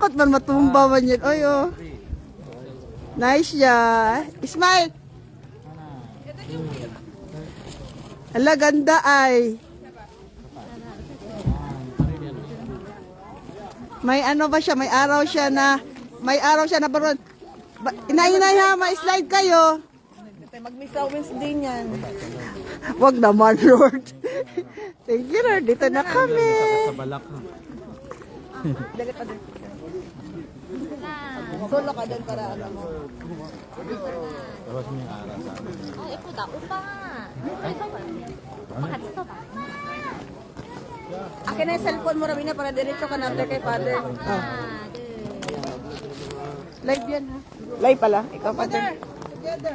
Dapat man matumba man yan. Oy, oh. Nice siya. Smile. Hala, ganda ay. May ano ba siya? May araw siya na baron. Inay ha, ma-slide kayo. Mag-miss Wednesday niyan. Wag naman, Lord. Thank you, Lord. Dito na kami. Sa balak. Dali pa din. Solo ka doon para alam mo. Tapos mo yung araw sa amin. 예쁘다. 오빠. 빨리 서봐. 오빠 같이 서봐. Akin na yung cellphone mo, Rabina, para diretso ka na after kay father. 하나, 둘. Live yan, ha? Live pala. Ikaw, father.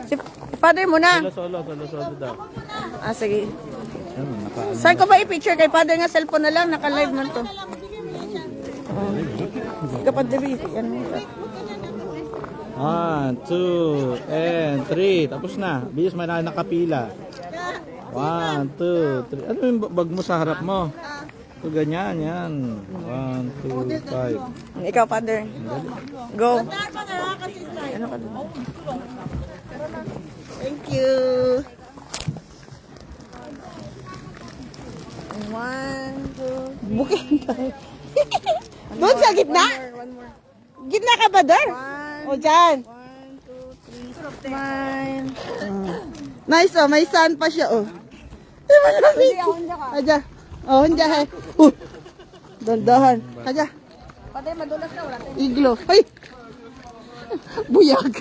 Si father mo na. Solo daw. Ah, sige. Yan, naka... Saan ko ba i-picture kay father nga cellphone na lang? Naka-live man to. Ikaw, father. Yan mo. 1, 2, and 3. Tapos na. Bilis may nakapila. 1, 2, 3. Ano yung bag mo sa harap mo? So, ganyan, yan. 1, 2, 5. Ikaw, father. Go. Ano ka doon? Thank you. 1, 2, Bukid tayo. Doon sa gitna? one more. Gitna ka ba, Dar? O, dyan. 1, 2, 3. Smile. Nice, oh. May sun pa siya, oh. Di ba lamig? Aja. Oh, hindi, he. Dandahan. Aja. Father, madulas na. Wala tayo. Iglo. Ay! Buyag.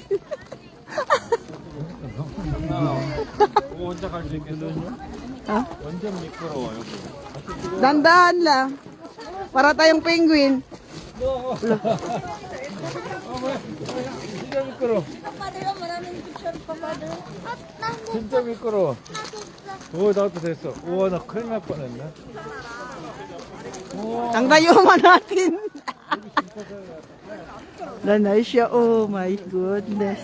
혼자 갈 수 있겠어요? Ha? 완전 미끄러워요. Dandahan lang. Para tayong penguin. 진짜 미끄러워. Father, maraming picture pa, father. 진짜 미끄러워. 오, 나도 됐어. 우와, 나 큰일 날 뻔했네. Ang rayuman natin. Nanay siya. Oh my goodness.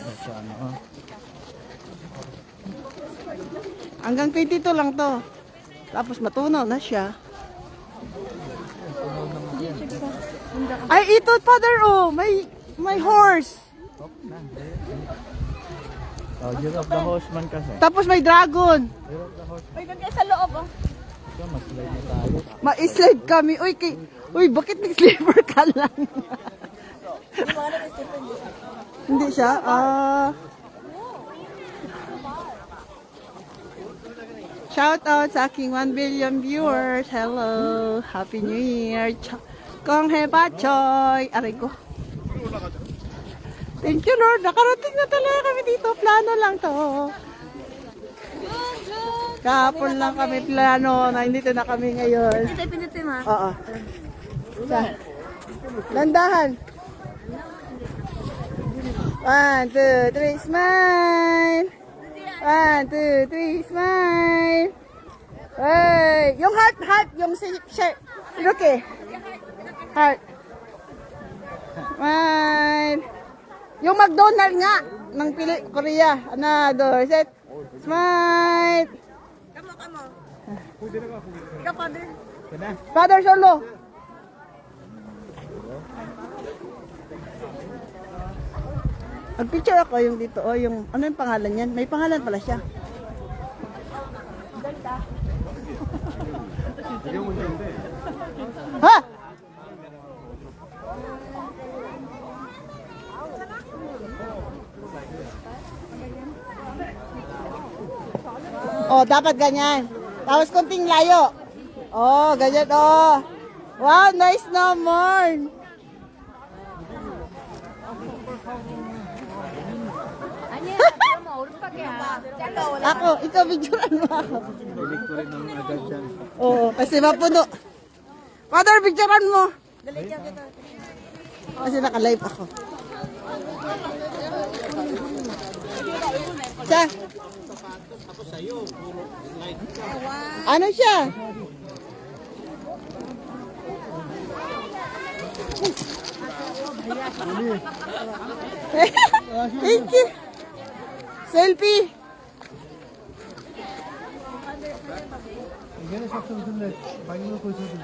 Hanggang 22 lang to. Tapos matunaw na siya. Ay, ito, father, oh. May horse. Oh, Year of the Horseman kasi. Tapos may dragon. Year of the Horseman. May doon kayo sa loob, oh. So, mas live na tayo. Ma-slide kami. Uy, bakit nag-slipper ka lang? Hindi siya. Shout out sa aking 1 billion viewers. Hello. Happy New Year. Kong heba choy. Aray ko. Thank you, Lord. Nakarating na talaga kami dito. Plano lang to. Kahapon lang kami plano. Nandito na kami ngayon. Pinutin, ha? Oo. Landahan. 1, 2, 3, smile. 1, 2, 3, smile. Hey, yung heart, yung shirt. Okay. Heart. Smile. Yung McDonald's nga ng Korea. Another set. Smile. Kamo. Ikaw, father. Father solo. Mag-picture ako yung dito. Oh, yung ano yung pangalan niyan? May pangalan pala siya. Ha? Oh, dapat ganyan. Tapos konting layo. Oh, ganyan oh. Wow, nice naman. 아니야. 그러면 오른쪽이야. 잘라 올라. Ako, ikaw picturean mo ako. Victory naman agad dyan. Oo, kasi mapuno. Father, picturean mo. Dali dyan kita. Kasi naka-live ako. Siya. Ano siya? Thank you. Selfie. 이게는 삭제인데 많이 넣고 있어도